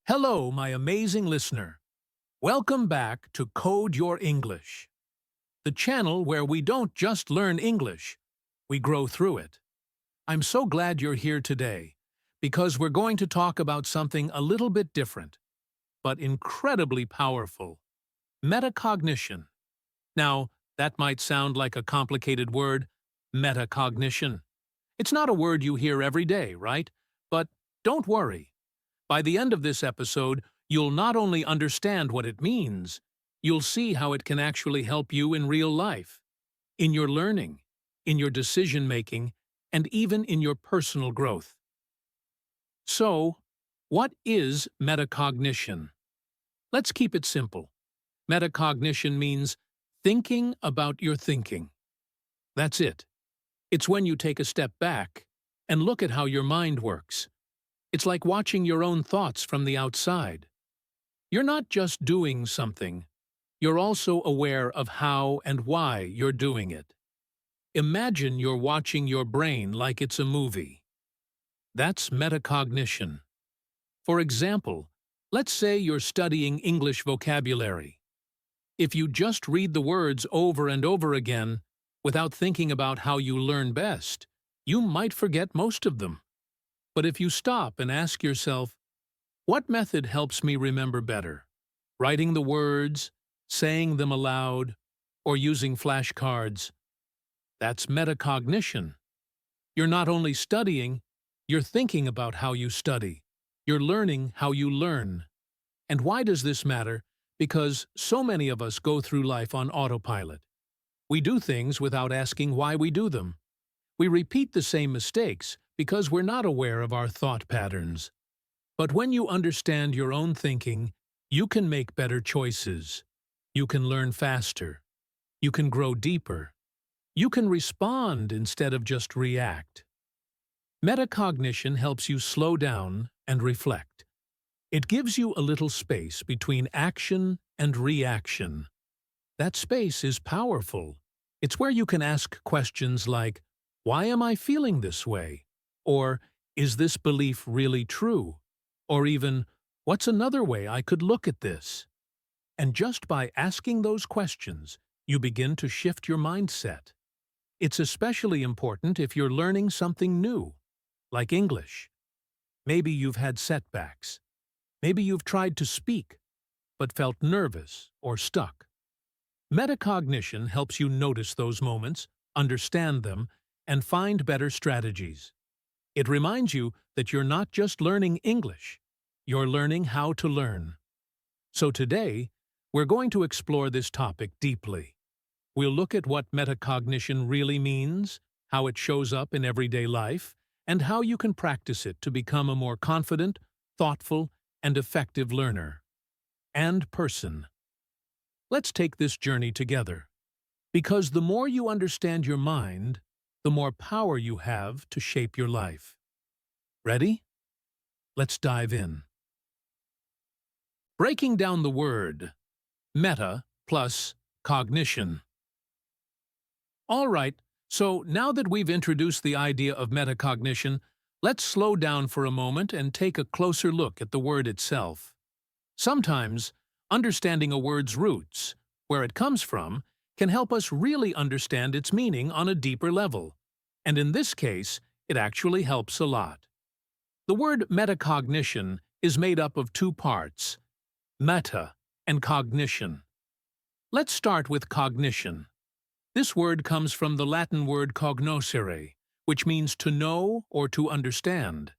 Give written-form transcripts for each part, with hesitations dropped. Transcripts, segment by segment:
Hello, my amazing listener. Welcome back to Code Your English, the channel where we don't just learn English, we grow through it. I'm so glad you're here today, because we're going to talk about something a little bit different, but incredibly powerful: metacognition. Now, that might sound like a complicated word, metacognition. It's not a word you hear every day, right? But don't worry. By the end of this episode, you'll not only understand what it means, you'll see how it can actually help you in real life, in your learning, in your decision-making, and even in your personal growth. So, what is metacognition? Let's keep it simple. Metacognition means thinking about your thinking. That's it. It's when you take a step back and look at how your mind works. It's like watching your own thoughts from the outside. You're not just doing something, you're also aware of how and why you're doing it. Imagine you're watching your brain like it's a movie. That's metacognition. For example, let's say you're studying English vocabulary. If you just read the words over and over again, without thinking about how you learn best, you might forget most of them. But if you stop and ask yourself, what method helps me remember better? Writing the words, saying them aloud, or using flashcards? That's metacognition. You're not only studying, you're thinking about how you study. You're learning how you learn. And why does this matter? Because so many of us go through life on autopilot. We do things without asking why we do them. We repeat the same mistakes because we're not aware of our thought patterns. But when you understand your own thinking, you can make better choices. You can learn faster. You can grow deeper. You can respond instead of just react. Metacognition helps you slow down and reflect. It gives you a little space between action and reaction. That space is powerful. It's where you can ask questions like, why am I feeling this way? Or, is this belief really true? Or even, what's another way I could look at this? And just by asking those questions, you begin to shift your mindset. It's especially important if you're learning something new, like English. Maybe you've had setbacks. Maybe you've tried to speak, but felt nervous or stuck. Metacognition helps you notice those moments, understand them, and find better strategies. It reminds you that you're not just learning English, you're learning how to learn. So today, we're going to explore this topic deeply. We'll look at what metacognition really means, how it shows up in everyday life, and how you can practice it to become a more confident, thoughtful, and effective learner and person. Let's take this journey together, because the more you understand your mind, the more power you have to shape your life. Ready? Let's dive in. Breaking down the word, meta plus cognition. All right, so now that we've introduced the idea of metacognition, let's slow down for a moment and take a closer look at the word itself. Sometimes, understanding a word's roots, where it comes from, can help us really understand its meaning on a deeper level. And in this case, it actually helps a lot. The word metacognition is made up of two parts, meta and cognition. Let's start with cognition. This word comes from the Latin word cognoscere, which means to know or to understand.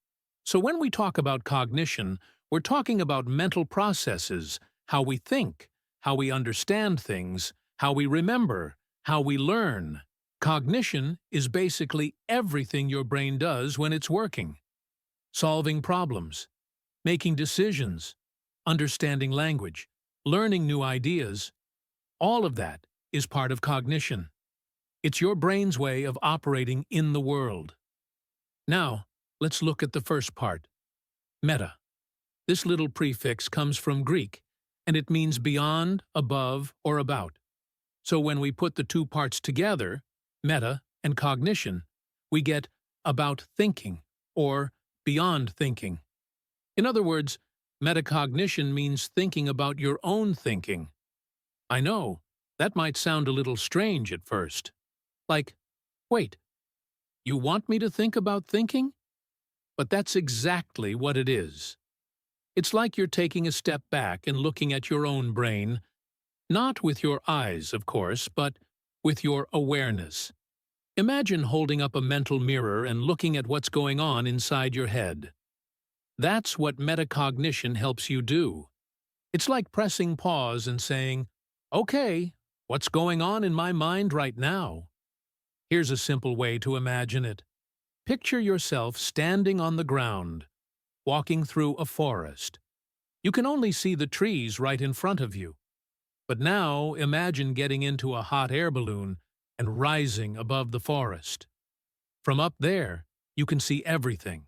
So when we talk about cognition, we're talking about mental processes, how we think, how we understand things, how we remember, how we learn. Cognition is basically everything your brain does when it's working. Solving problems, making decisions, understanding language, learning new ideas, all of that is part of cognition. It's your brain's way of operating in the world. Now, let's look at the first part, meta. This little prefix comes from Greek, and it means beyond, above, or about. So when we put the two parts together, meta and cognition, we get about thinking or beyond thinking. In other words, Metacognition means thinking about your own thinking. I know, that might sound a little strange at first. Like, wait, you want me to think about thinking? But that's exactly what it is. It's like you're taking a step back and looking at your own brain, not with your eyes, of course, but with your awareness. Imagine holding up a mental mirror and looking at what's going on inside your head. That's what metacognition helps you do. It's like pressing pause and saying, okay, what's going on in my mind right now? Here's a simple way to imagine it. Picture yourself standing on the ground, walking through a forest. You can only see the trees right in front of you. But now imagine getting into a hot air balloon and rising above the forest. From up there, you can see everything.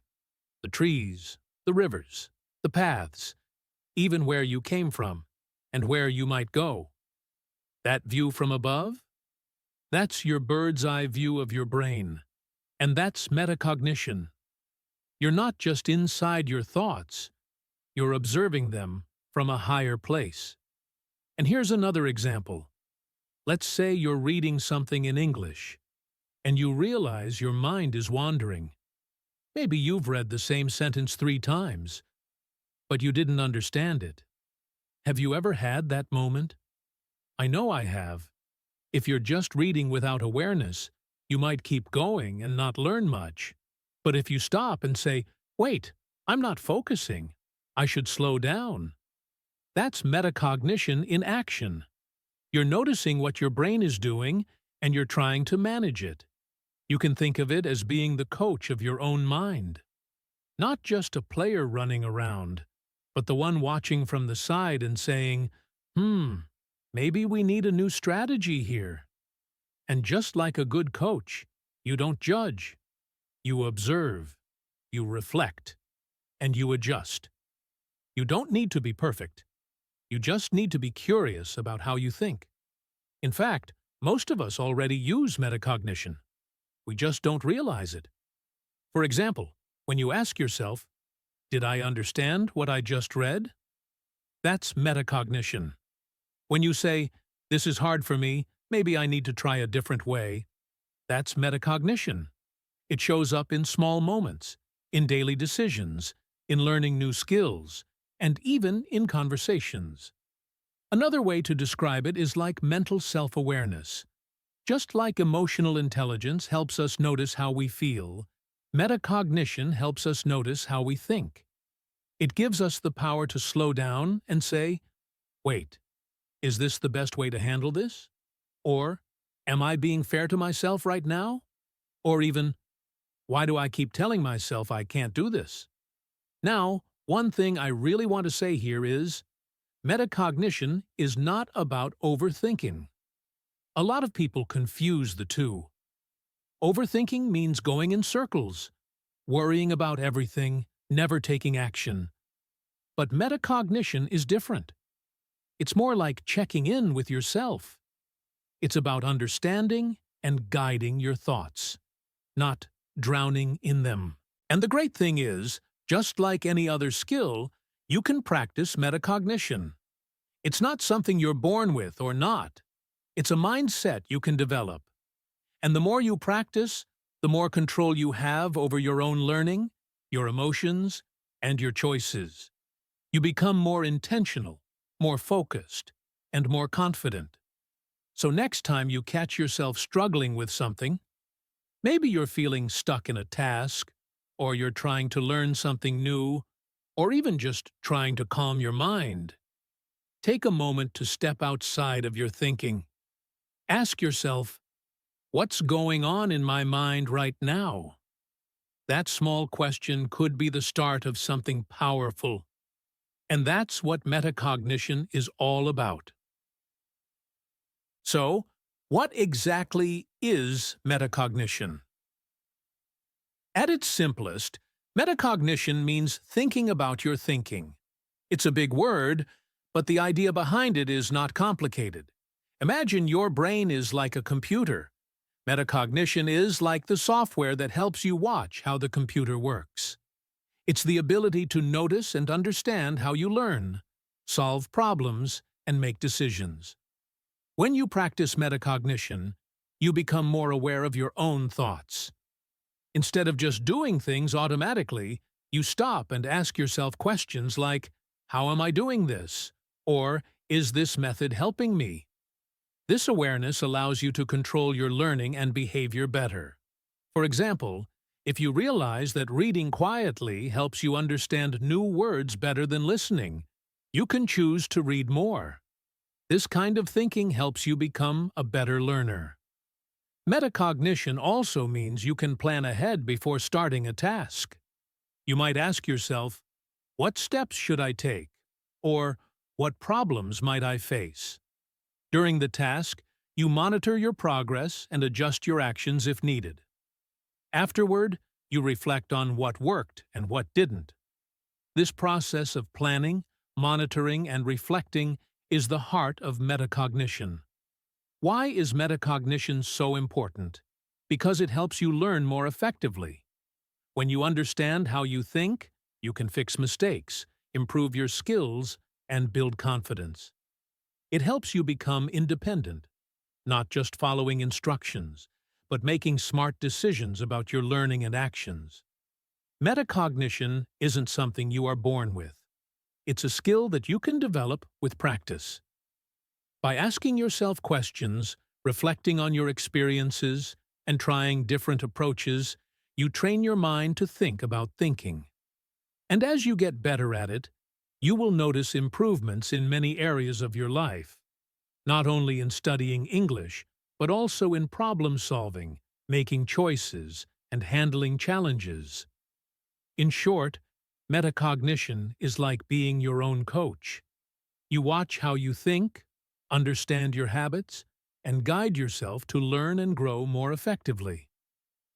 The trees, the rivers, the paths, even where you came from and where you might go. That view from above? That's your bird's eye view of your brain. And that's metacognition. You're not just inside your thoughts, you're observing them from a higher place. And here's another example. Let's say you're reading something in English, and you realize your mind is wandering. Maybe you've read the same sentence 3 times, but you didn't understand it. Have you ever had that moment? I know I have. If you're just reading without awareness, you might keep going and not learn much. But if you stop and say, wait, I'm not focusing, I should slow down. That's metacognition in action. You're noticing what your brain is doing, and you're trying to manage it. You can think of it as being the coach of your own mind. Not just a player running around, but the one watching from the side and saying, maybe we need a new strategy here. And just like a good coach, you don't judge. You observe, you reflect, and you adjust. You don't need to be perfect. You just need to be curious about how you think. In fact, most of us already use metacognition. We just don't realize it. For example, when you ask yourself, did I understand what I just read? That's metacognition. When you say, this is hard for me, maybe I need to try a different way, that's metacognition. It shows up in small moments, in daily decisions, in learning new skills, and even in conversations. Another way to describe it is like mental self-awareness. Just like emotional intelligence helps us notice how we feel, metacognition helps us notice how we think. It gives us the power to slow down and say, wait, is this the best way to handle this? Or, am I being fair to myself right now? Or even, why do I keep telling myself I can't do this? Now, one thing I really want to say here is, metacognition is not about overthinking. A lot of people confuse the two. Overthinking means going in circles, worrying about everything, never taking action. But metacognition is different. It's more like checking in with yourself. It's about understanding and guiding your thoughts, not drowning in them. And the great thing is, just like any other skill, you can practice metacognition. It's not something you're born with or not. It's a mindset you can develop. And the more you practice, the more control you have over your own learning, your emotions, and your choices. You become more intentional, more focused, and more confident. So next time you catch yourself struggling with something, maybe you're feeling stuck in a task, or you're trying to learn something new, or even just trying to calm your mind. Take a moment to step outside of your thinking. Ask yourself, what's going on in my mind right now? That small question could be the start of something powerful. And that's what metacognition is all about. So, what exactly is metacognition? At its simplest, metacognition means thinking about your thinking. It's a big word, but the idea behind it is not complicated. Imagine your brain is like a computer. Metacognition is like the software that helps you watch how the computer works. It's the ability to notice and understand how you learn, solve problems, and make decisions. When you practice metacognition, you become more aware of your own thoughts. Instead of just doing things automatically, you stop and ask yourself questions like, "How am I doing this?" or "Is this method helping me?" This awareness allows you to control your learning and behavior better. For example, if you realize that reading quietly helps you understand new words better than listening, you can choose to read more. This kind of thinking helps you become a better learner. Metacognition also means you can plan ahead before starting a task. You might ask yourself, "What steps should I take?" or "What problems might I face?" During the task, you monitor your progress and adjust your actions if needed. Afterward, you reflect on what worked and what didn't. This process of planning, monitoring, and reflecting is the heart of metacognition. Why is metacognition so important? Because it helps you learn more effectively. When you understand how you think, you can fix mistakes, improve your skills, and build confidence. It helps you become independent, not just following instructions, but making smart decisions about your learning and actions. Metacognition isn't something you are born with. It's a skill that you can develop with practice. By asking yourself questions, reflecting on your experiences, and trying different approaches, you train your mind to think about thinking. And as you get better at it, you will notice improvements in many areas of your life, not only in studying English, but also in problem-solving, making choices, and handling challenges. In short, metacognition is like being your own coach. You watch how you think, understand your habits, and guide yourself to learn and grow more effectively.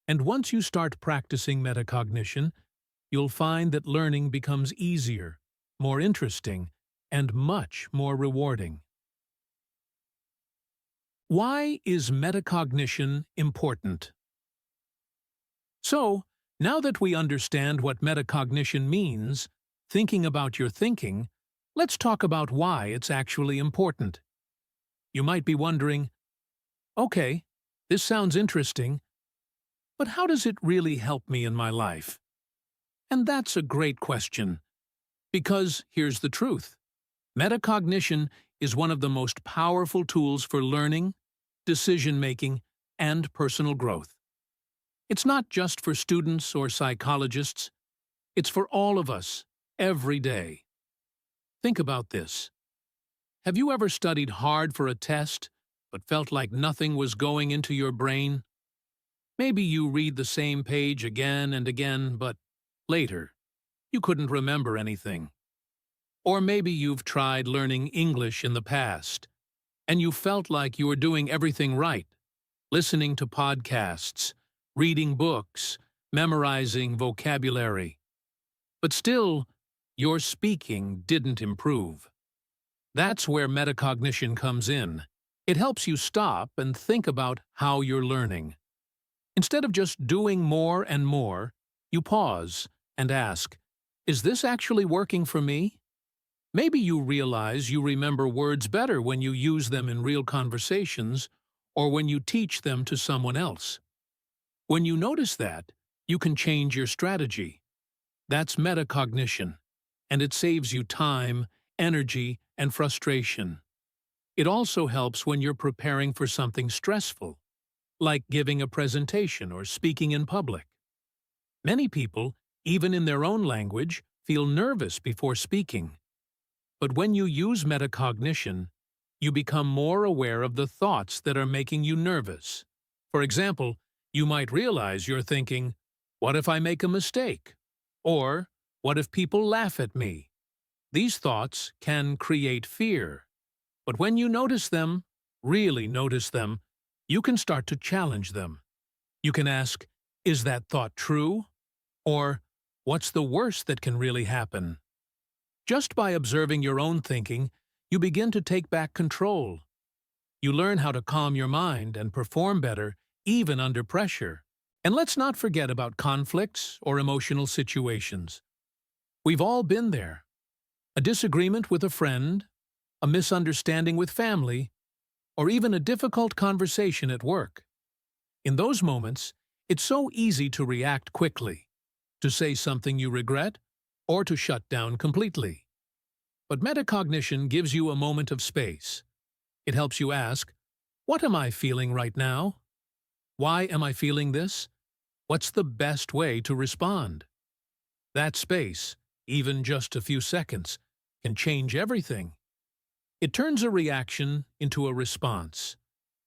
And once you start practicing metacognition, you'll find that learning becomes easier, more interesting, and much more rewarding. Why is metacognition important? So, now that we understand what metacognition means, thinking about your thinking, let's talk about why it's actually important. You might be wondering, okay, this sounds interesting, but how does it really help me in my life? And that's a great question. Because here's the truth. Metacognition is one of the most powerful tools for learning, decision-making, and personal growth. It's not just for students or psychologists. It's for all of us, every day. Think about this. Have you ever studied hard for a test, but felt like nothing was going into your brain? Maybe you read the same page again and again, but later, you couldn't remember anything. Or maybe you've tried learning English in the past, and you felt like you were doing everything right, listening to podcasts, reading books, memorizing vocabulary. But still, your speaking didn't improve. That's where metacognition comes in. It helps you stop and think about how you're learning. Instead of just doing more and more, you pause and ask, is this actually working for me? Maybe you realize you remember words better when you use them in real conversations or when you teach them to someone else. When you notice that, you can change your strategy. That's metacognition, and it saves you time, energy, and frustration. It also helps when you're preparing for something stressful, like giving a presentation or speaking in public. Many people, even in their own language, feel nervous before speaking. But when you use metacognition, you become more aware of the thoughts that are making you nervous. For example, you might realize you're thinking, "What if I make a mistake?" Or, "What if people laugh at me?" These thoughts can create fear. But when you notice them, really notice them, you can start to challenge them. You can ask, "Is that thought true?" Or, "What's the worst that can really happen?" Just by observing your own thinking, you begin to take back control. You learn how to calm your mind and perform better, even under pressure. And let's not forget about conflicts or emotional situations. We've all been there. A disagreement with a friend, a misunderstanding with family, or even a difficult conversation at work. In those moments, it's so easy to react quickly, to say something you regret, or to shut down completely. But metacognition gives you a moment of space. It helps you ask, what am I feeling right now? Why am I feeling this? What's the best way to respond? That space, even just a few seconds, can change everything. It turns a reaction into a response.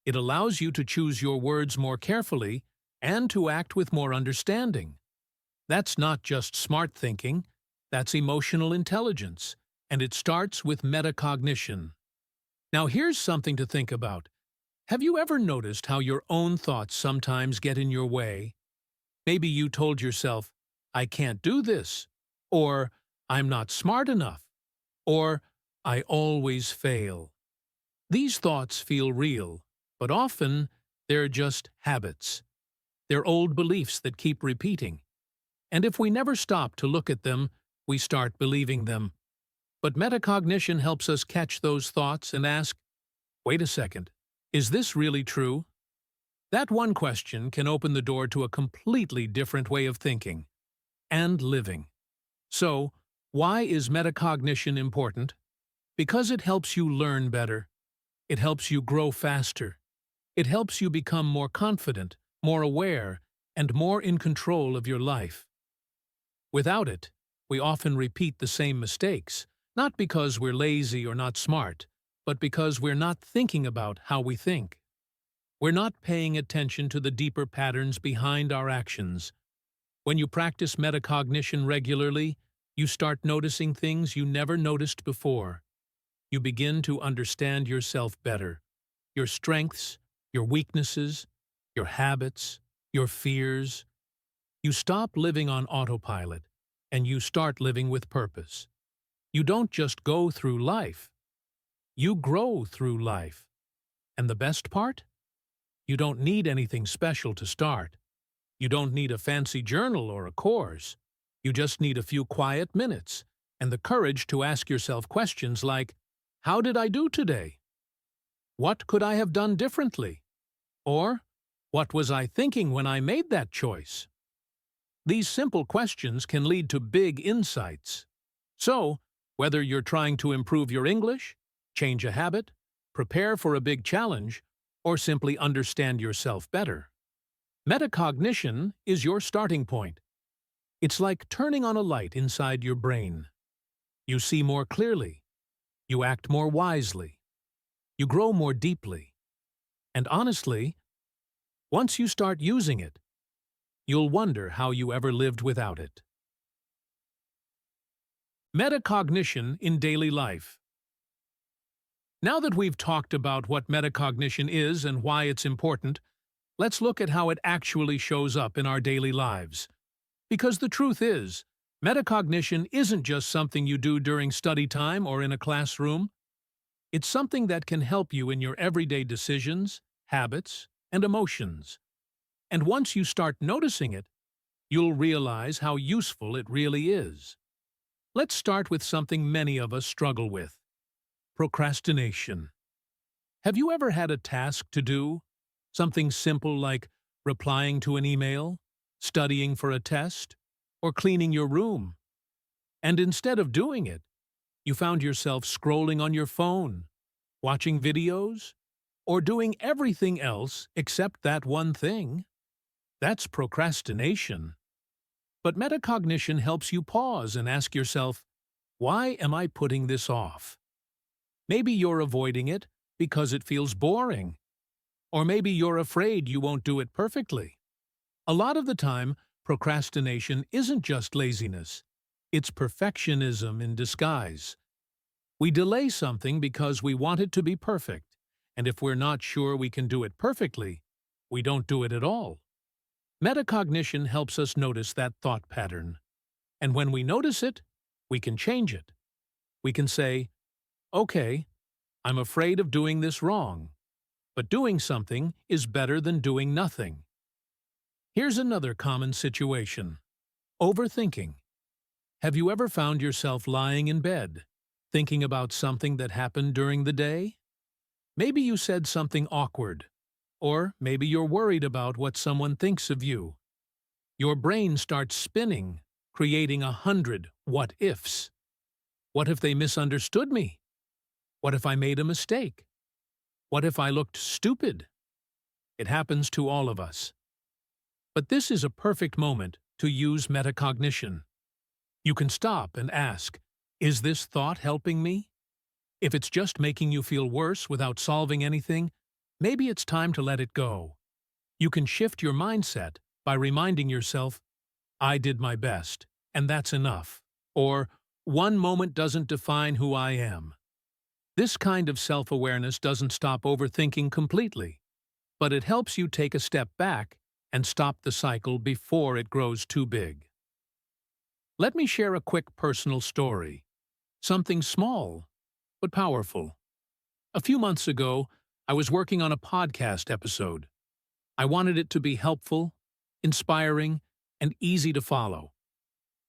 It allows you to choose your words more carefully and to act with more understanding. That's not just smart thinking, that's emotional intelligence, and it starts with metacognition. Now here's something to think about. Have you ever noticed how your own thoughts sometimes get in your way? Maybe you told yourself, I can't do this, or I'm not smart enough, or I always fail. These thoughts feel real, but often they're just habits. They're old beliefs that keep repeating. And if we never stop to look at them, we start believing them. But metacognition helps us catch those thoughts and ask, wait a second, is this really true? That one question can open the door to a completely different way of thinking and living. So, why is metacognition important? Because it helps you learn better. It helps you grow faster. It helps you become more confident, more aware, and more in control of your life. Without it, we often repeat the same mistakes, not because we're lazy or not smart, but because we're not thinking about how we think. We're not paying attention to the deeper patterns behind our actions. When you practice metacognition regularly, you start noticing things you never noticed before. You begin to understand yourself better, your strengths, your weaknesses, your habits, your fears. You stop living on autopilot, and you start living with purpose. You don't just go through life. You grow through life. And the best part? You don't need anything special to start. You don't need a fancy journal or a course. You just need a few quiet minutes and the courage to ask yourself questions like, how did I do today? What could I have done differently? Or, what was I thinking when I made that choice? These simple questions can lead to big insights. So, whether you're trying to improve your English, change a habit, prepare for a big challenge, or simply understand yourself better, metacognition is your starting point. It's like turning on a light inside your brain. You see more clearly. You act more wisely. You grow more deeply. And honestly, once you start using it, you'll wonder how you ever lived without it. Metacognition in daily life. Now that we've talked about what metacognition is and why it's important, let's look at how it actually shows up in our daily lives. Because the truth is, metacognition isn't just something you do during study time or in a classroom. It's something that can help you in your everyday decisions, habits, and emotions. And once you start noticing it, you'll realize how useful it really is. Let's start with something many of us struggle with: procrastination. Have you ever had a task to do? Something simple like replying to an email, studying for a test, or cleaning your room. And instead of doing it, you found yourself scrolling on your phone, watching videos, or doing everything else except that one thing. That's procrastination. But metacognition helps you pause and ask yourself, why am I putting this off? Maybe you're avoiding it because it feels boring. Or maybe you're afraid you won't do it perfectly. A lot of the time, procrastination isn't just laziness. It's perfectionism in disguise. We delay something because we want it to be perfect, and if we're not sure we can do it perfectly, we don't do it at all. Metacognition helps us notice that thought pattern. And when we notice it, we can change it. We can say, okay, I'm afraid of doing this wrong, but doing something is better than doing nothing. Here's another common situation: overthinking. Have you ever found yourself lying in bed, thinking about something that happened during the day? Maybe you said something awkward, or maybe you're worried about what someone thinks of you. Your brain starts spinning, creating 100 what-ifs. What if they misunderstood me? What if I made a mistake? What if I looked stupid? It happens to all of us. But this is a perfect moment to use metacognition. You can stop and ask, is this thought helping me? If it's just making you feel worse without solving anything, maybe it's time to let it go. You can shift your mindset by reminding yourself, I did my best, and that's enough. Or, one moment doesn't define who I am. This kind of self-awareness doesn't stop overthinking completely, but it helps you take a step back and stop the cycle before it grows too big. Let me share a quick personal story. Something small, but powerful. A few months ago, I was working on a podcast episode. I wanted it to be helpful, inspiring, and easy to follow.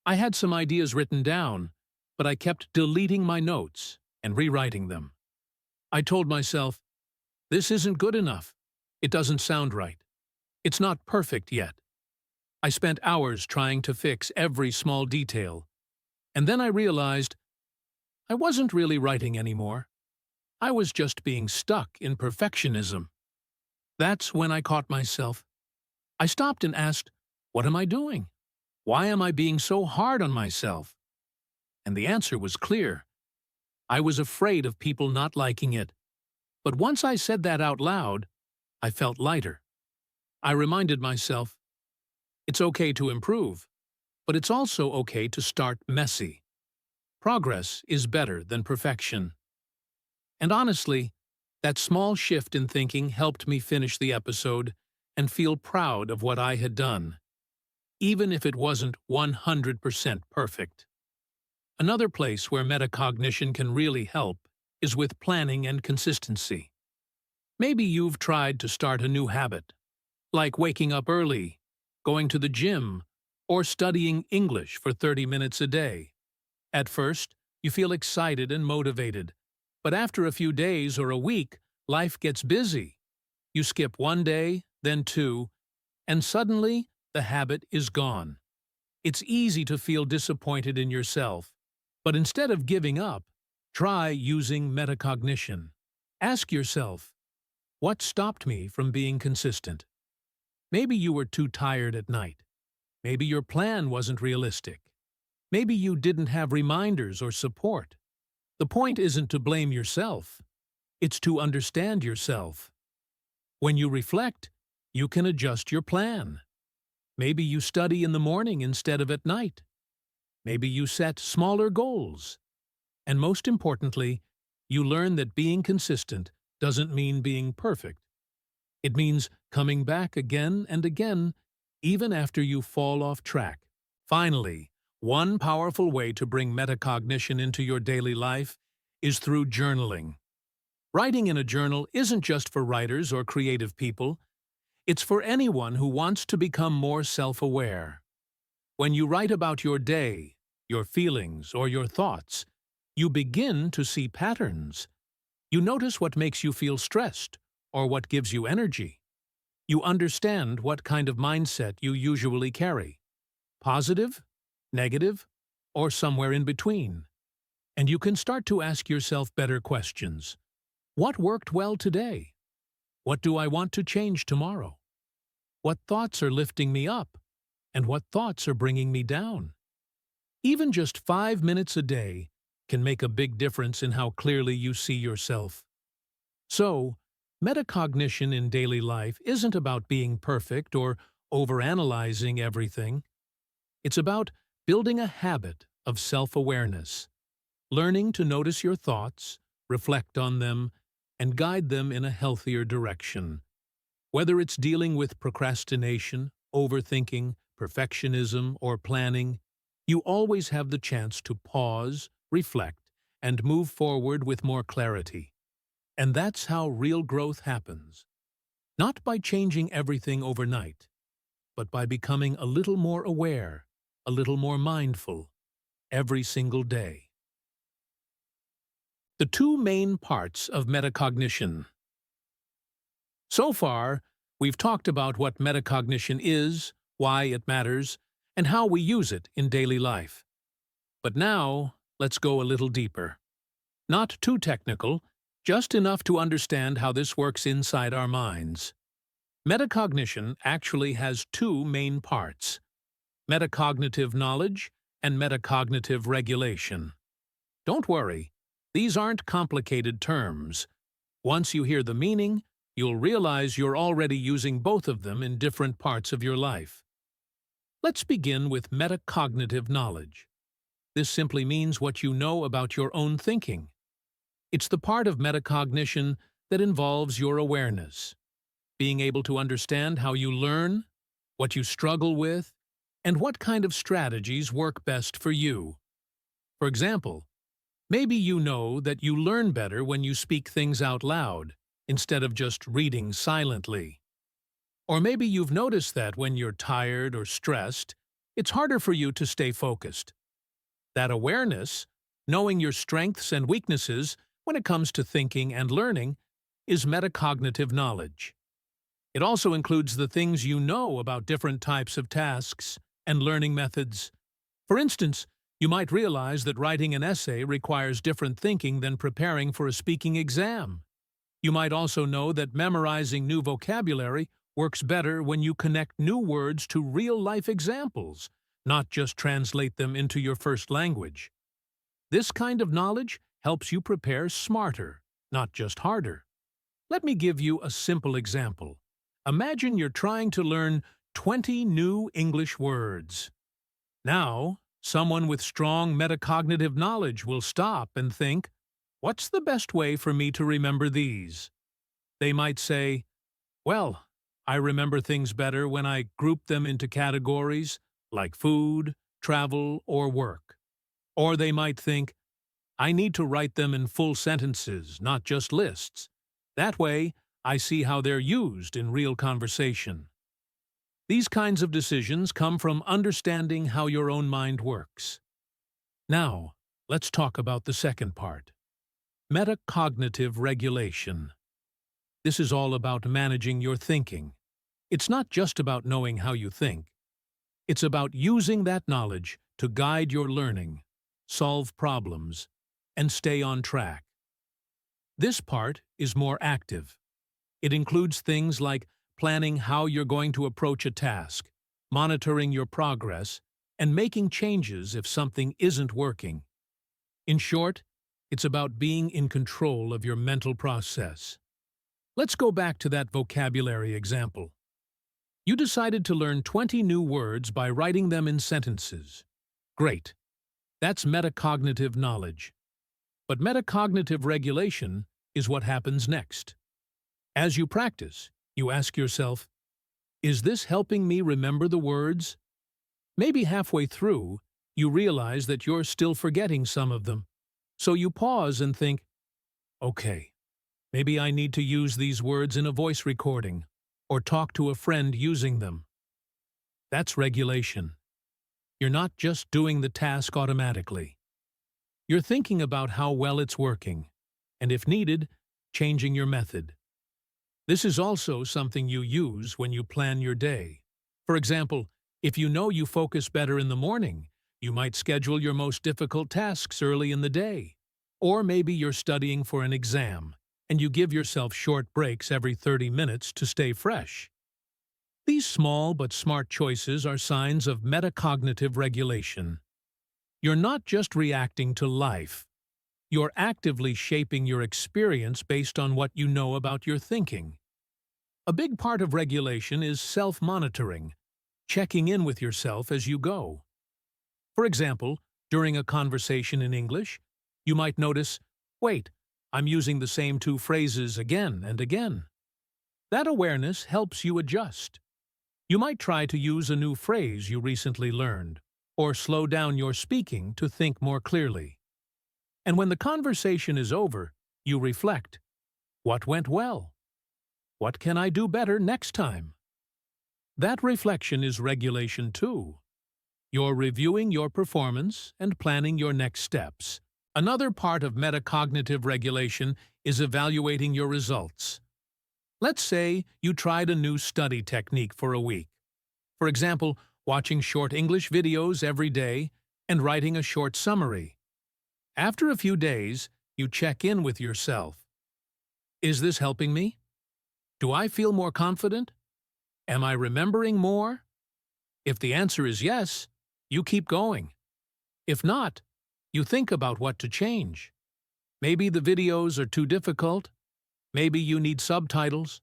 I had some ideas written down, but I kept deleting my notes and rewriting them. I told myself, this isn't good enough. It doesn't sound right. It's not perfect yet. I spent hours trying to fix every small detail, and then I realized I wasn't really writing anymore. I was just being stuck in perfectionism. That's when I caught myself. I stopped and asked, what am I doing? Why am I being so hard on myself? And the answer was clear. I was afraid of people not liking it. But once I said that out loud, I felt lighter. I reminded myself, it's okay to improve, but it's also okay to start messy. Progress is better than perfection. And honestly, that small shift in thinking helped me finish the episode and feel proud of what I had done, even if it wasn't 100% perfect. Another place where metacognition can really help is with planning and consistency. Maybe you've tried to start a new habit, like waking up early, going to the gym, or studying English for 30 minutes a day. At first, you feel excited and motivated, but after a few days or a week, life gets busy. You skip one day, then two, and suddenly the habit is gone. It's easy to feel disappointed in yourself, but instead of giving up, try using metacognition. Ask yourself, what stopped me from being consistent? Maybe you were too tired at night. Maybe your plan wasn't realistic. Maybe you didn't have reminders or support. The point isn't to blame yourself. It's to understand yourself. When you reflect, you can adjust your plan. Maybe you study in the morning instead of at night. Maybe you set smaller goals. And most importantly, you learn that being consistent doesn't mean being perfect. It means coming back again and again, even after you fall off track. Finally, one powerful way to bring metacognition into your daily life is through journaling. Writing in a journal isn't just for writers or creative people. It's for anyone who wants to become more self-aware. When you write about your day, your feelings, or your thoughts, you begin to see patterns. You notice what makes you feel stressed or what gives you energy. You understand what kind of mindset you usually carry. Positive, negative, or somewhere in between. And you can start to ask yourself better questions. What worked well today? What do I want to change tomorrow? What thoughts are lifting me up? And what thoughts are bringing me down? Even just 5 minutes a day can make a big difference in how clearly you see yourself. So, metacognition in daily life isn't about being perfect or overanalyzing everything. It's about building a habit of self-awareness, learning to notice your thoughts, reflect on them, and guide them in a healthier direction. Whether it's dealing with procrastination, overthinking, perfectionism, or planning, you always have the chance to pause, reflect, and move forward with more clarity. And that's how real growth happens. Not by changing everything overnight, but by becoming a little more aware, a little more mindful, every single day. The two main parts of metacognition. So far, we've talked about what metacognition is, why it matters, and how we use it in daily life. But now, let's go a little deeper. Not too technical, just enough to understand how this works inside our minds. Metacognition actually has two main parts: metacognitive knowledge and metacognitive regulation. Don't worry, these aren't complicated terms. Once you hear the meaning, you'll realize you're already using both of them in different parts of your life. Let's begin with metacognitive knowledge. This simply means what you know about your own thinking. It's the part of metacognition that involves your awareness, being able to understand how you learn, what you struggle with, and what kind of strategies work best for you. For example, maybe you know that you learn better when you speak things out loud, instead of just reading silently. Or maybe you've noticed that when you're tired or stressed, it's harder for you to stay focused. That awareness, knowing your strengths and weaknesses when it comes to thinking and learning, is metacognitive knowledge. It also includes the things you know about different types of tasks and learning methods. For instance, you might realize that writing an essay requires different thinking than preparing for a speaking exam. You might also know that memorizing new vocabulary works better when you connect new words to real-life examples, not just translate them into your first language. This kind of knowledge helps you prepare smarter, not just harder. Let me give you a simple example. Imagine you're trying to learn 20 new English words. Now, someone with strong metacognitive knowledge will stop and think, what's the best way for me to remember these? They might say, well, I remember things better when I group them into categories like food, travel, or work. Or they might think, I need to write them in full sentences, not just lists. That way, I see how they're used in real conversation. These kinds of decisions come from understanding how your own mind works. Now, let's talk about the second part. Metacognitive regulation. This is all about managing your thinking. It's not just about knowing how you think. It's about using that knowledge to guide your learning, solve problems, and stay on track. This part is more active. It includes things like planning how you're going to approach a task, monitoring your progress, and making changes if something isn't working. In short, it's about being in control of your mental process. Let's go back to that vocabulary example. You decided to learn 20 new words by writing them in sentences. Great. That's metacognitive knowledge. But metacognitive regulation is what happens next. As you practice, you ask yourself, is this helping me remember the words? Maybe halfway through, you realize that you're still forgetting some of them. So you pause and think, okay, maybe I need to use these words in a voice recording or talk to a friend using them. That's regulation. You're not just doing the task automatically. You're thinking about how well it's working, and if needed, changing your method. This is also something you use when you plan your day. For example, if you know you focus better in the morning, you might schedule your most difficult tasks early in the day. Or maybe you're studying for an exam, and you give yourself short breaks every 30 minutes to stay fresh. These small but smart choices are signs of metacognitive regulation. You're not just reacting to life. You're actively shaping your experience based on what you know about your thinking. A big part of regulation is self-monitoring, checking in with yourself as you go. For example, during a conversation in English, you might notice, wait, I'm using the same two phrases again and again. That awareness helps you adjust. You might try to use a new phrase you recently learned, or slow down your speaking to think more clearly. And when the conversation is over, you reflect. What went well? What can I do better next time? That reflection is regulation too. You're reviewing your performance and planning your next steps. Another part of metacognitive regulation is evaluating your results. Let's say you tried a new study technique for a week. For example, watching short English videos every day and writing a short summary. After a few days, you check in with yourself. Is this helping me? Do I feel more confident? Am I remembering more? If the answer is yes, you keep going. If not, you think about what to change. Maybe the videos are too difficult. Maybe you need subtitles.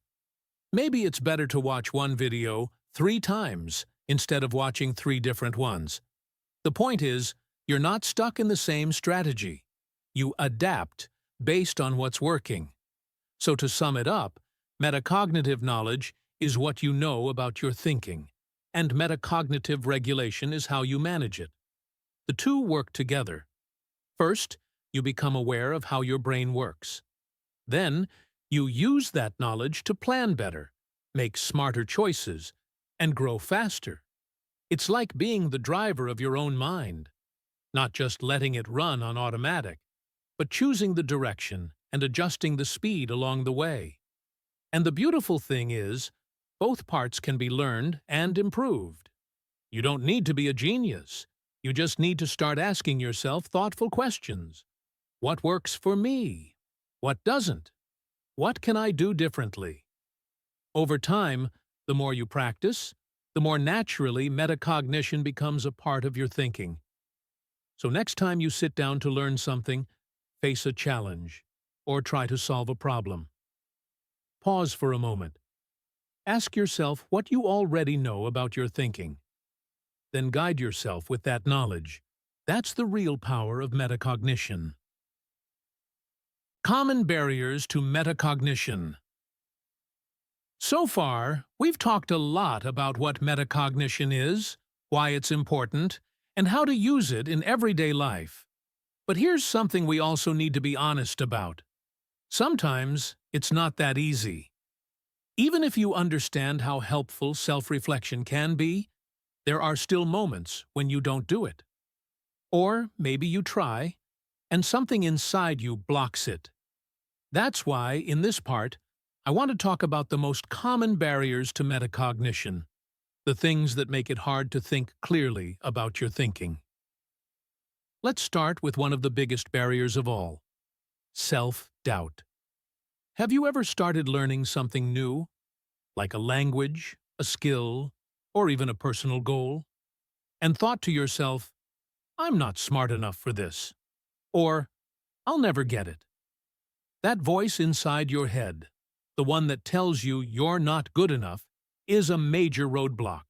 Maybe it's better to watch one video 3 times instead of watching 3 different ones. The point is, you're not stuck in the same strategy. You adapt based on what's working. So to sum it up, metacognitive knowledge is what you know about your thinking, and metacognitive regulation is how you manage it. The two work together. First, you become aware of how your brain works. Then, you use that knowledge to plan better, make smarter choices, and grow faster. It's like being the driver of your own mind, not just letting it run on automatic, but choosing the direction and adjusting the speed along the way. And the beautiful thing is, both parts can be learned and improved. You don't need to be a genius. You just need to start asking yourself thoughtful questions. What works for me? What doesn't? What can I do differently? Over time, the more you practice, the more naturally metacognition becomes a part of your thinking. So next time you sit down to learn something, face a challenge, or try to solve a problem, pause for a moment. Ask yourself what you already know about your thinking. Then guide yourself with that knowledge. That's the real power of metacognition. Common barriers to metacognition. So far, we've talked a lot about what metacognition is, why it's important, and how to use it in everyday life. But here's something we also need to be honest about. Sometimes it's not that easy. Even if you understand how helpful self-reflection can be, there are still moments when you don't do it. Or maybe you try, and something inside you blocks it. That's why, in this part, I want to talk about the most common barriers to metacognition, the things that make it hard to think clearly about your thinking. Let's start with one of the biggest barriers of all: self-doubt. Have you ever started learning something new, like a language, a skill, or even a personal goal, and thought to yourself, "I'm not smart enough for this," or "I'll never get it"? That voice inside your head, the one that tells you you're not good enough, is a major roadblock.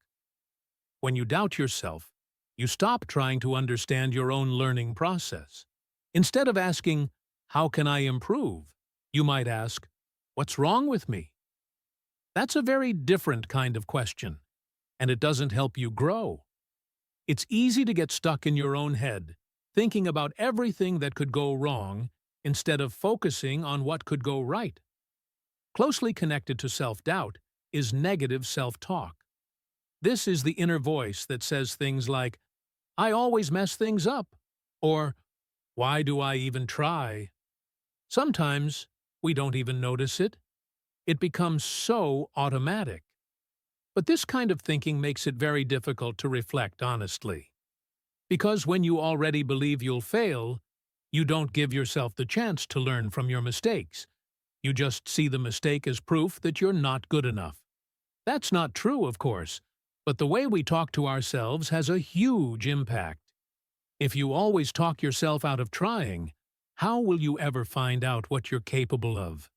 When you doubt yourself, you stop trying to understand your own learning process. Instead of asking, "How can I improve?" you might ask, "What's wrong with me?" That's a very different kind of question, and it doesn't help you grow. It's easy to get stuck in your own head, thinking about everything that could go wrong instead of focusing on what could go right. Closely connected to self-doubt is negative self-talk. This is the inner voice that says things like, "I always mess things up," or "Why do I even try?" Sometimes we don't even notice it. It becomes so automatic. But this kind of thinking makes it very difficult to reflect honestly. Because when you already believe you'll fail, you don't give yourself the chance to learn from your mistakes. You just see the mistake as proof that you're not good enough. That's not true, of course, but the way we talk to ourselves has a huge impact. If you always talk yourself out of trying, how will you ever find out what you're capable of?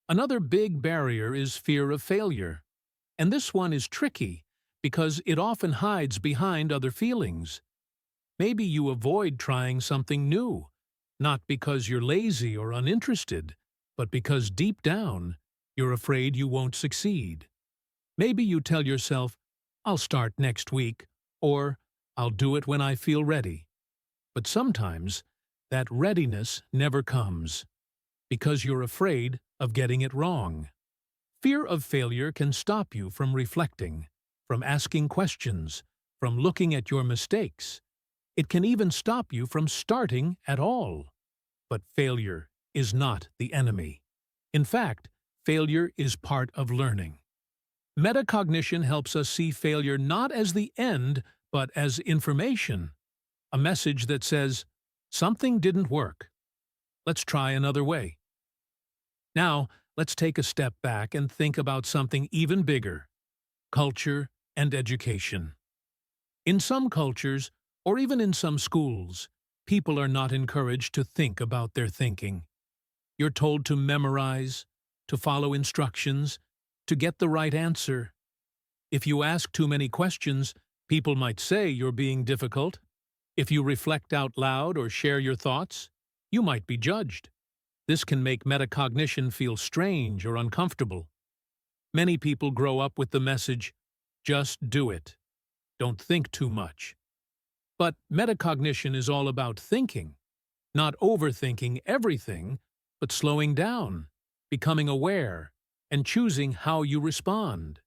Another big barrier is fear of failure. And this one is tricky because it often hides behind other feelings. Maybe you avoid trying something new, not because you're lazy or uninterested, but because deep down, you're afraid you won't succeed. Maybe you tell yourself, "I'll start next week," or "I'll do it when I feel ready." But sometimes, that readiness never comes, because you're afraid of getting it wrong. Fear of failure can stop you from reflecting, from asking questions, from looking at your mistakes. It can even stop you from starting at all. But failure is not the enemy. In fact, failure is part of learning. Metacognition helps us see failure not as the end, but as information, a message that says, something didn't work. Let's try another way. Now, let's take a step back and think about something even bigger: culture and education. In some cultures, or even in some schools, people are not encouraged to think about their thinking. You're told to memorize, to follow instructions, to get the right answer. If you ask too many questions, people might say you're being difficult. If you reflect out loud or share your thoughts, you might be judged. This can make metacognition feel strange or uncomfortable. Many people grow up with the message, just do it. Don't think too much. But metacognition is all about thinking, not overthinking everything, but slowing down, becoming aware, and choosing how you respond.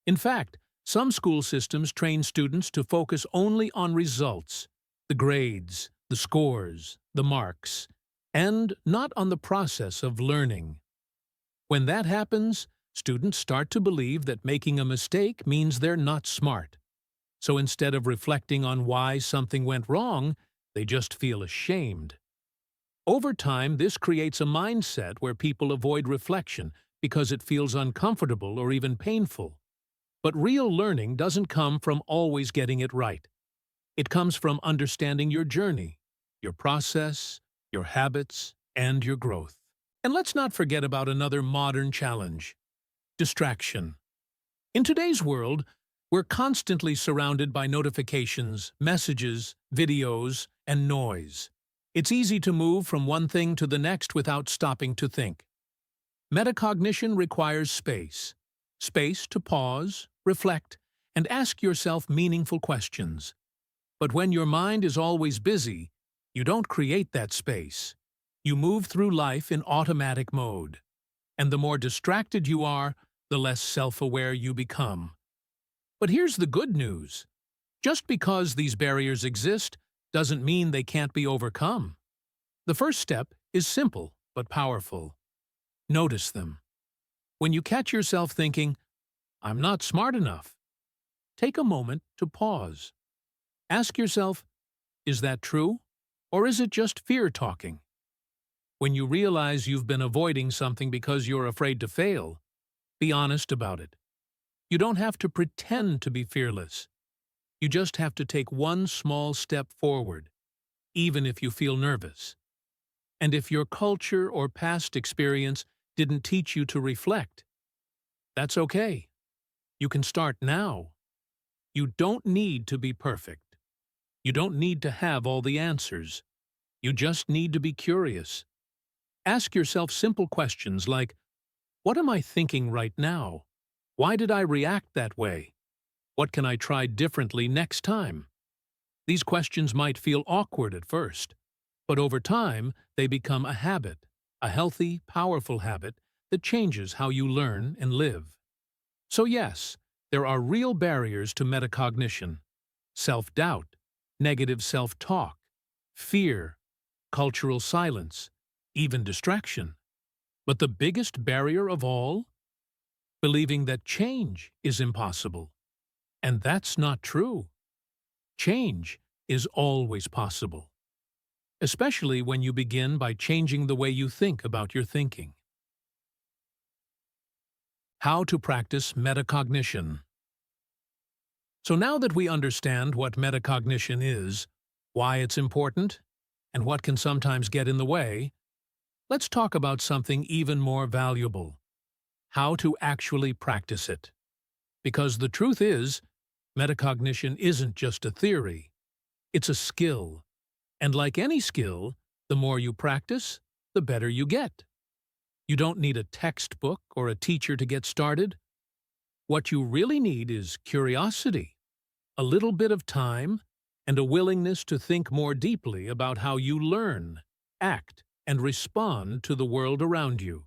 In fact, some school systems train students to focus only on results, the grades, the scores, the marks, and not on the process of learning. When that happens, students start to believe that making a mistake means they're not smart. So instead of reflecting on why something went wrong, they just feel ashamed. Over time, this creates a mindset where people avoid reflection because it feels uncomfortable or even painful. But real learning doesn't come from always getting it right. It comes from understanding your journey, your process, your habits, and your growth. And let's not forget about another modern challenge: distraction. In today's world, we're constantly surrounded by notifications, messages, videos, and noise. It's easy to move from one thing to the next without stopping to think. Metacognition requires space. Space to pause, reflect, and ask yourself meaningful questions. But when your mind is always busy, you don't create that space. You move through life in automatic mode. And the more distracted you are, the less self-aware you become. But here's the good news. Just because these barriers exist doesn't mean they can't be overcome. The first step is simple but powerful. Notice them. When you catch yourself thinking, "I'm not smart enough," take a moment to pause. Ask yourself, is that true? Or is it just fear talking? When you realize you've been avoiding something because you're afraid to fail, be honest about it. You don't have to pretend to be fearless. You just have to take one small step forward, even if you feel nervous. And if your culture or past experience didn't teach you to reflect, that's okay. You can start now. You don't need to be perfect. You don't need to have all the answers. You just need to be curious. Ask yourself simple questions like, what am I thinking right now? Why did I react that way? What can I try differently next time? These questions might feel awkward at first, but over time they become a habit, a healthy, powerful habit that changes how you learn and live. So yes, there are real barriers to metacognition: self-doubt, negative self-talk, fear, cultural silence, even distraction. But the biggest barrier of all? Believing that change is impossible. And that's not true. Change is always possible, especially when you begin by changing the way you think about your thinking. How to practice metacognition. So now that we understand what metacognition is, why it's important, and what can sometimes get in the way, let's talk about something even more valuable: how to actually practice it. Because the truth is, metacognition isn't just a theory. It's a skill. And like any skill, the more you practice, the better you get. You don't need a textbook or a teacher to get started. What you really need is curiosity, a little bit of time, and a willingness to think more deeply about how you learn, act, and respond to the world around you.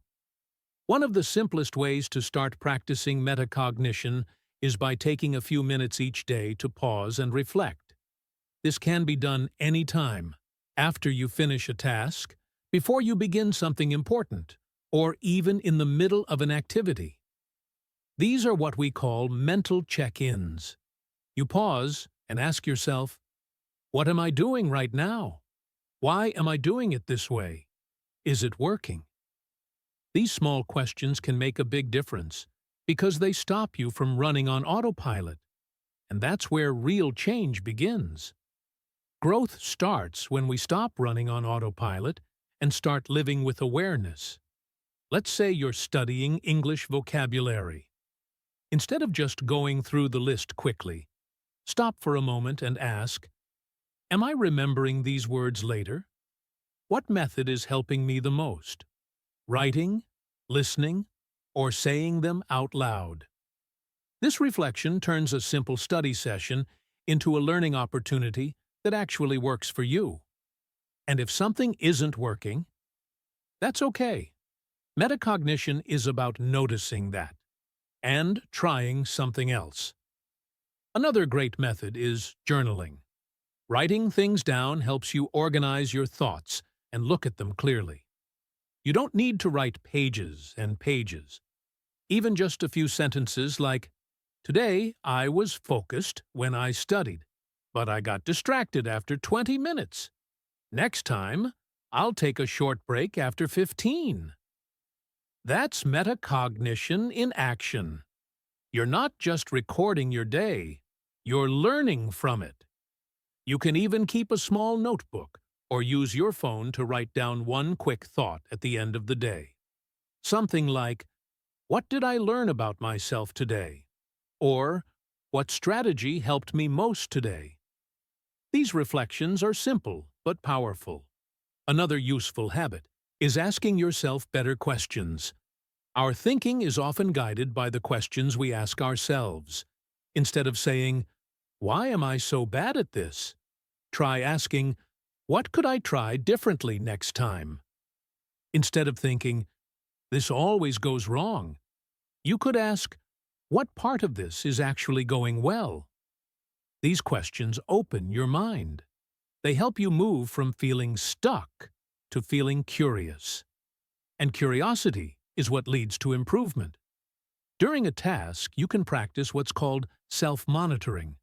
One of the simplest ways to start practicing metacognition is by taking a few minutes each day to pause and reflect. This can be done anytime, after you finish a task, before you begin something important, or even in the middle of an activity. These are what we call mental check-ins. You pause and ask yourself, what am I doing right now? Why am I doing it this way? Is it working? These small questions can make a big difference because they stop you from running on autopilot, and that's where real change begins. Growth starts when we stop running on autopilot and start living with awareness. Let's say you're studying English vocabulary. Instead of just going through the list quickly, stop for a moment and ask, am I remembering these words later? What method is helping me the most? Writing, listening, or saying them out loud? This reflection turns a simple study session into a learning opportunity that actually works for you. And if something isn't working, that's okay. Metacognition is about noticing that and trying something else. Another great method is journaling. Writing things down helps you organize your thoughts and look at them clearly. You don't need to write pages and pages. Even just a few sentences like, today I was focused when I studied, but I got distracted after 20 minutes. Next time, I'll take a short break after 15. That's metacognition in action. You're not just recording your day, you're learning from it. You can even keep a small notebook or use your phone to write down one quick thought at the end of the day. Something like, what did I learn about myself today? Or, what strategy helped me most today? These reflections are simple but powerful. Another useful habit is asking yourself better questions. Our thinking is often guided by the questions we ask ourselves. Instead of saying, why am I so bad at this? Try asking, what could I try differently next time? Instead of thinking, this always goes wrong, you could ask, what part of this is actually going well? These questions open your mind. They help you move from feeling stuck to feeling curious. And curiosity is what leads to improvement. During a task, you can practice what's called self-monitoring.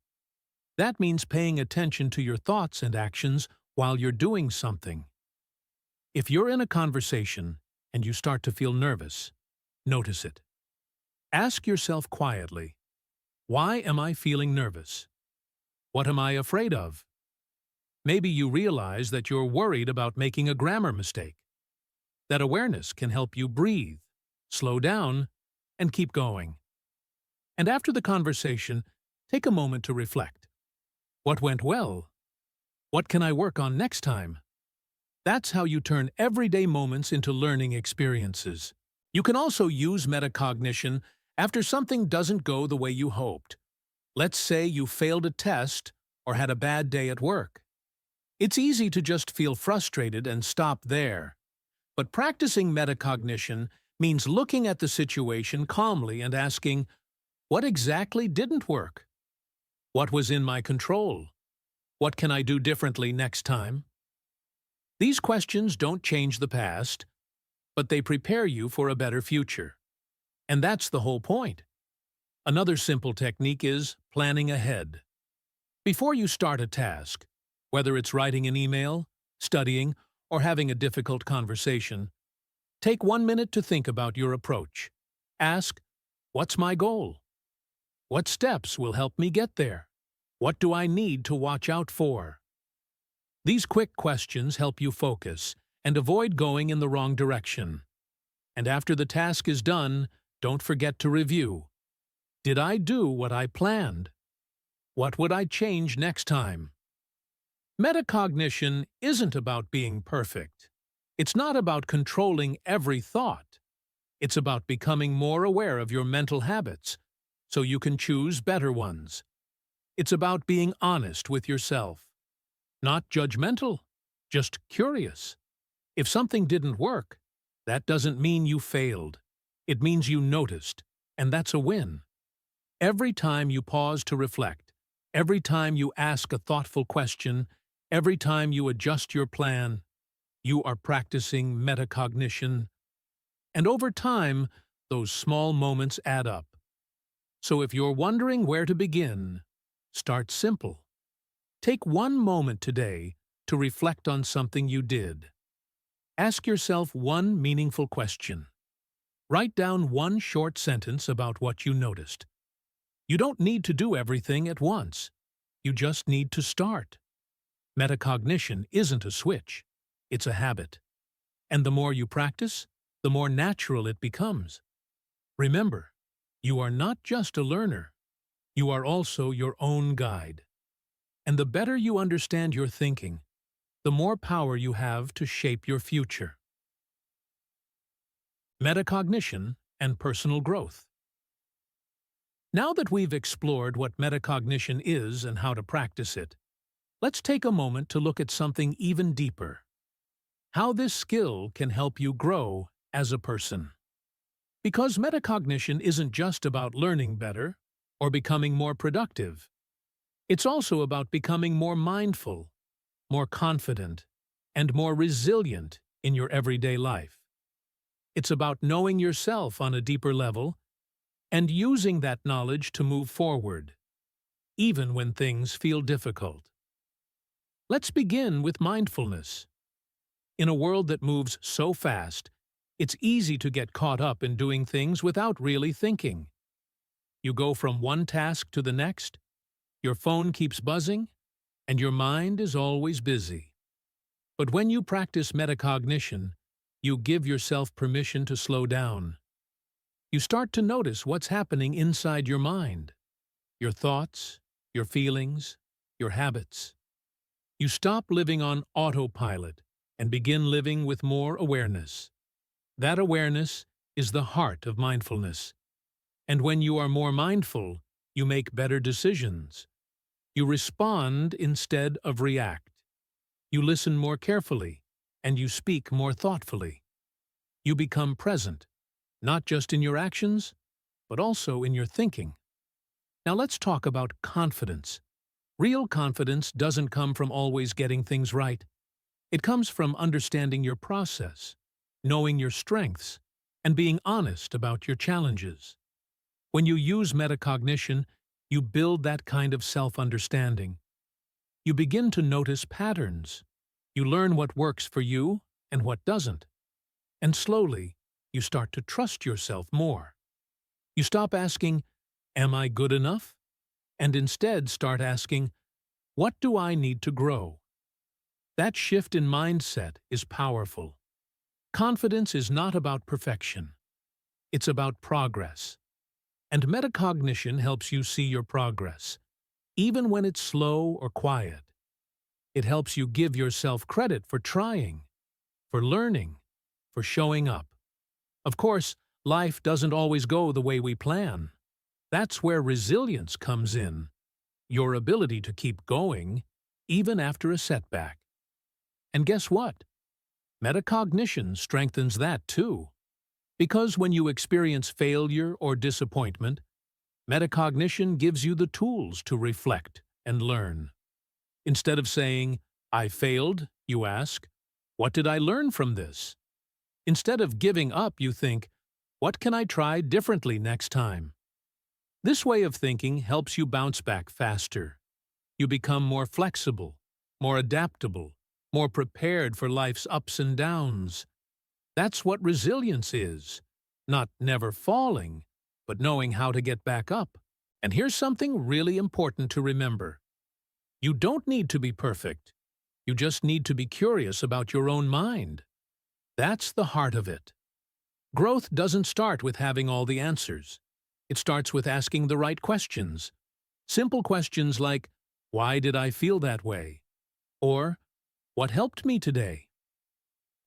That means paying attention to your thoughts and actions while you're doing something. If you're in a conversation and you start to feel nervous, notice it. Ask yourself quietly, why am I feeling nervous? What am I afraid of? Maybe you realize that you're worried about making a grammar mistake. That awareness can help you breathe, slow down, and keep going. And after the conversation, take a moment to reflect. What went well? What can I work on next time? That's how you turn everyday moments into learning experiences. You can also use metacognition after something doesn't go the way you hoped. Let's say you failed a test or had a bad day at work. It's easy to just feel frustrated and stop there. But practicing metacognition means looking at the situation calmly and asking, what exactly didn't work? What was in my control? What can I do differently next time? These questions don't change the past, but they prepare you for a better future. And that's the whole point. Another simple technique is planning ahead. Before you start a task, whether it's writing an email, studying, or having a difficult conversation, take 1 minute to think about your approach. Ask, what's my goal? What steps will help me get there? What do I need to watch out for? These quick questions help you focus and avoid going in the wrong direction. And after the task is done, don't forget to review. Did I do what I planned? What would I change next time? Metacognition isn't about being perfect. It's not about controlling every thought. It's about becoming more aware of your mental habits so you can choose better ones. It's about being honest with yourself. Not judgmental, just curious. If something didn't work, that doesn't mean you failed. It means you noticed, and that's a win. Every time you pause to reflect, every time you ask a thoughtful question, every time you adjust your plan, you are practicing metacognition. And over time, those small moments add up. So if you're wondering where to begin, start simple. Take one moment today to reflect on something you did. Ask yourself one meaningful question. Write down one short sentence about what you noticed. You don't need to do everything at once. You just need to start. Metacognition isn't a switch. It's a habit. And the more you practice, the more natural it becomes. Remember, you are not just a learner. You are also your own guide. And the better you understand your thinking, the more power you have to shape your future. Metacognition and personal growth. Now that we've explored what metacognition is and how to practice it, let's take a moment to look at something even deeper. How this skill can help you grow as a person. Because metacognition isn't just about learning better or becoming more productive. It's also about becoming more mindful, more confident, and more resilient in your everyday life. It's about knowing yourself on a deeper level and using that knowledge to move forward, even when things feel difficult. Let's begin with mindfulness. In a world that moves so fast, it's easy to get caught up in doing things without really thinking. You go from one task to the next, your phone keeps buzzing, and your mind is always busy. But when you practice metacognition, you give yourself permission to slow down. You start to notice what's happening inside your mind, your thoughts, your feelings, your habits. You stop living on autopilot and begin living with more awareness. That awareness is the heart of mindfulness. And when you are more mindful, you make better decisions. You respond instead of react. You listen more carefully, and you speak more thoughtfully. You become present, not just in your actions, but also in your thinking. Now let's talk about confidence. Real confidence doesn't come from always getting things right. It comes from understanding your process, knowing your strengths, and being honest about your challenges. When you use metacognition, you build that kind of self-understanding. You begin to notice patterns. You learn what works for you and what doesn't. And slowly, you start to trust yourself more. You stop asking, "Am I good enough?" and instead start asking, "What do I need to grow?" That shift in mindset is powerful. Confidence is not about perfection. It's about progress. And metacognition helps you see your progress, even when it's slow or quiet. It helps you give yourself credit for trying, for learning, for showing up. Of course, life doesn't always go the way we plan. That's where resilience comes in, your ability to keep going, even after a setback. And guess what? Metacognition strengthens that too. Because when you experience failure or disappointment, metacognition gives you the tools to reflect and learn. Instead of saying, "I failed," you ask, "What did I learn from this?" Instead of giving up, you think, "What can I try differently next time?" This way of thinking helps you bounce back faster. You become more flexible, more adaptable, more prepared for life's ups and downs. That's what resilience is. Not never falling, but knowing how to get back up. And here's something really important to remember. You don't need to be perfect. You just need to be curious about your own mind. That's the heart of it. Growth doesn't start with having all the answers. It starts with asking the right questions. Simple questions like, "Why did I feel that way?" Or, "What helped me today?"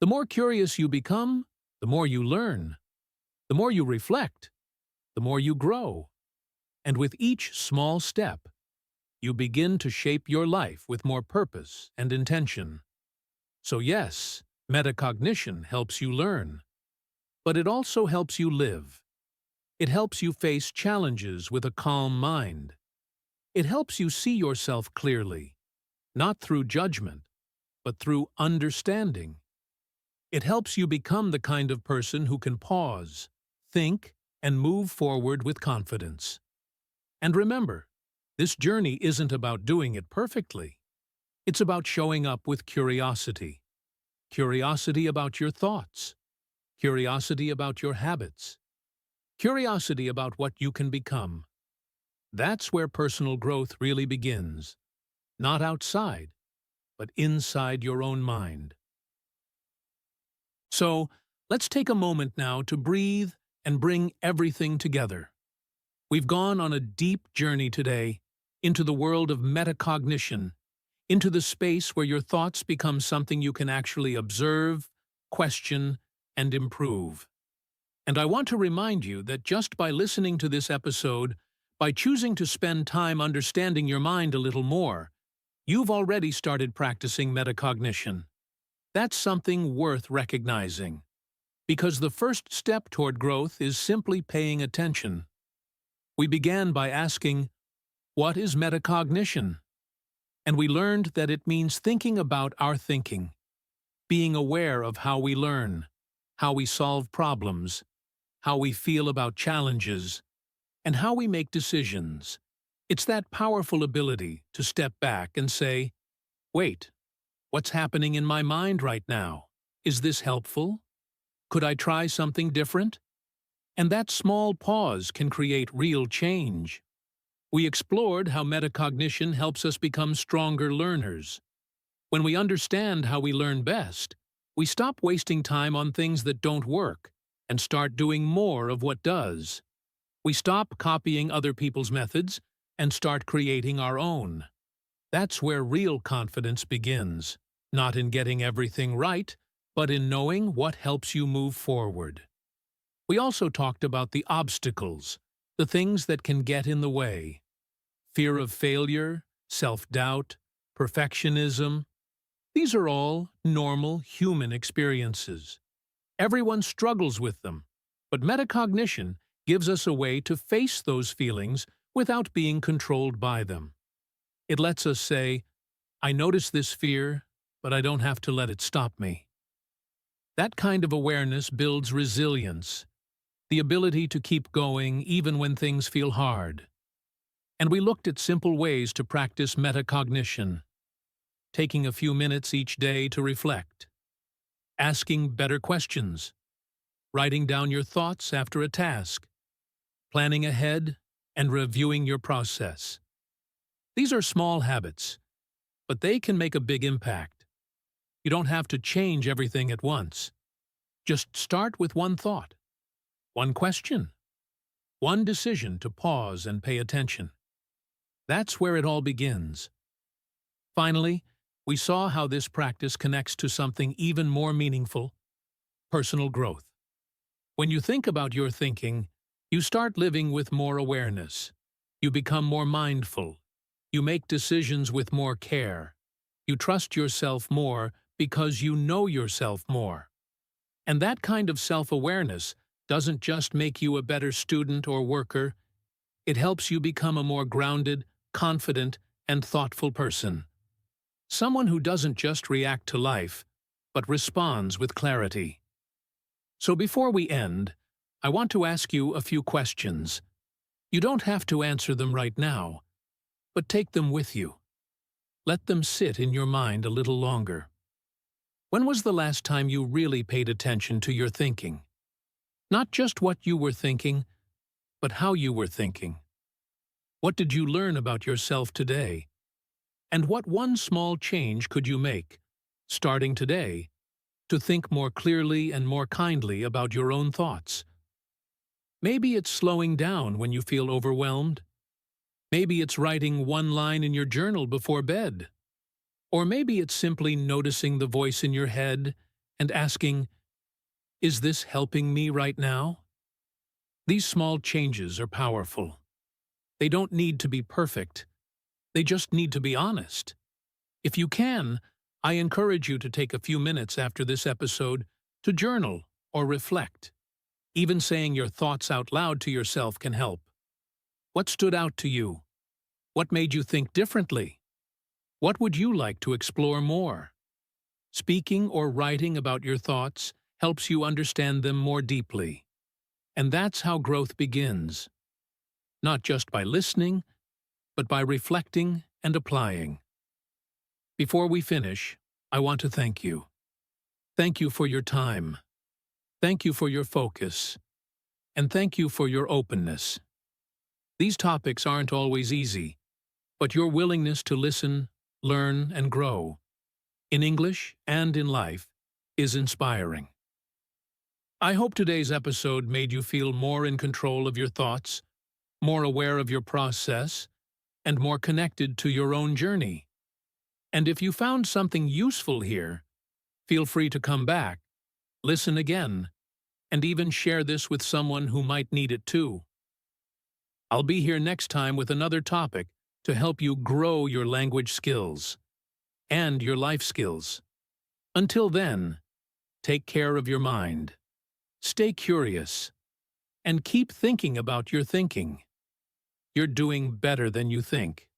The more curious you become, the more you learn. The more you reflect, the more you grow. And with each small step, you begin to shape your life with more purpose and intention. So yes, metacognition helps you learn, but it also helps you live. It helps you face challenges with a calm mind. It helps you see yourself clearly, not through judgment, but through understanding. It helps you become the kind of person who can pause, think, and move forward with confidence. And remember, this journey isn't about doing it perfectly. It's about showing up with curiosity. Curiosity about your thoughts. Curiosity about your habits. Curiosity about what you can become. That's where personal growth really begins. Not outside, but inside your own mind. So, let's take a moment now to breathe and bring everything together. We've gone on a deep journey today into the world of metacognition, into the space where your thoughts become something you can actually observe, question, and improve. And I want to remind you that just by listening to this episode, by choosing to spend time understanding your mind a little more, you've already started practicing metacognition. That's something worth recognizing. Because the first step toward growth is simply paying attention. We began by asking, what is metacognition? And we learned that it means thinking about our thinking, being aware of how we learn, how we solve problems, how we feel about challenges, and how we make decisions. It's that powerful ability to step back and say, wait, what's happening in my mind right now? Is this helpful? Could I try something different? And that small pause can create real change. We explored how metacognition helps us become stronger learners. When we understand how we learn best, we stop wasting time on things that don't work and start doing more of what does. We stop copying other people's methods and start creating our own. That's where real confidence begins, not in getting everything right, but in knowing what helps you move forward. We also talked about the obstacles, the things that can get in the way. Fear of failure, self-doubt, perfectionism. These are all normal human experiences. Everyone struggles with them, but metacognition gives us a way to face those feelings without being controlled by them. It lets us say, I notice this fear, but I don't have to let it stop me. That kind of awareness builds resilience, the ability to keep going even when things feel hard. And we looked at simple ways to practice metacognition, taking a few minutes each day to reflect, asking better questions, writing down your thoughts after a task, planning ahead, and reviewing your process. These are small habits, but they can make a big impact. You don't have to change everything at once. Just start with one thought, one question, one decision to pause and pay attention. That's where it all begins. Finally, we saw how this practice connects to something even more meaningful, personal growth. When you think about your thinking, you start living with more awareness. You become more mindful. You make decisions with more care. You trust yourself more because you know yourself more. And that kind of self-awareness doesn't just make you a better student or worker, it helps you become a more grounded, confident, and thoughtful person. Someone who doesn't just react to life, but responds with clarity. So before we end, I want to ask you a few questions. You don't have to answer them right now, but take them with you. Let them sit in your mind a little longer. When was the last time you really paid attention to your thinking? Not just what you were thinking, but how you were thinking. What did you learn about yourself today? And what one small change could you make, starting today, to think more clearly and more kindly about your own thoughts? Maybe it's slowing down when you feel overwhelmed. Maybe it's writing one line in your journal before bed. Or maybe it's simply noticing the voice in your head and asking, is this helping me right now? These small changes are powerful. They don't need to be perfect. They just need to be honest. If you can, I encourage you to take a few minutes after this episode to journal or reflect. Even saying your thoughts out loud to yourself can help. What stood out to you? What made you think differently? What would you like to explore more? Speaking or writing about your thoughts helps you understand them more deeply. And that's how growth begins. Not just by listening, but by reflecting and applying. Before we finish, I want to thank you. Thank you for your time. Thank you for your focus. And thank you for your openness. These topics aren't always easy, but your willingness to listen, learn, and grow, in English and in life, is inspiring. I hope today's episode made you feel more in control of your thoughts, more aware of your process, and more connected to your own journey. And if you found something useful here, feel free to come back, listen again, and even share this with someone who might need it too. I'll be here next time with another topic to help you grow your language skills and your life skills. Until then, take care of your mind, stay curious, and keep thinking about your thinking. You're doing better than you think.